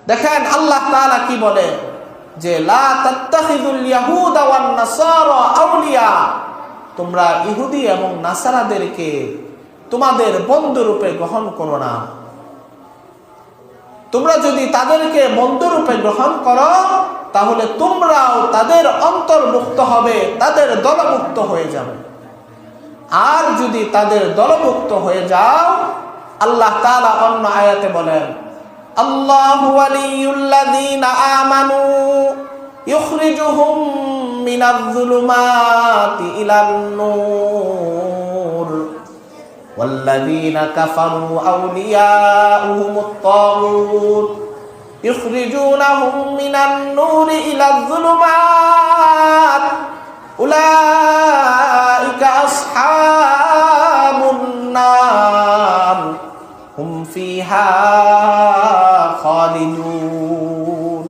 দেখেন আল্লাহ তাআলা কি বলে যে লা তাত্তাখিযুল ইয়াহুদা ওয়ান নাসারা আউলিয়া, তোমরা ইহুদি এবং নাসারাদেরকে তোমাদের বন্ধুরূপে গ্রহণ করো না। তোমরা যদি তাদেরকে বন্ধুরূপে গ্রহণ করো তাহলে তোমরাও তাদের অন্তর্ভুক্ত হবে, তাদের দলভুক্ত হয়ে যাবে। আর যদি তাদের দলভুক্ত হয়ে যাও, আল্লাহ তাআলা অন্য আয়াতে বলেন আল্লাহু ওয়ালিয়ুল্লাযীনা আমানু ইখরিজুহুম মিনায-যুলুমাতি ইলান-নূর ওয়াল্লাযীনা কাফারু আউলিয়াউহুমুত-তাগুত ইখরিজুনাহুম মিনান-নূরি ইলায-যুলুমাত উলাইকা আসহাবুন নার হুম ফিহা খালিদুন।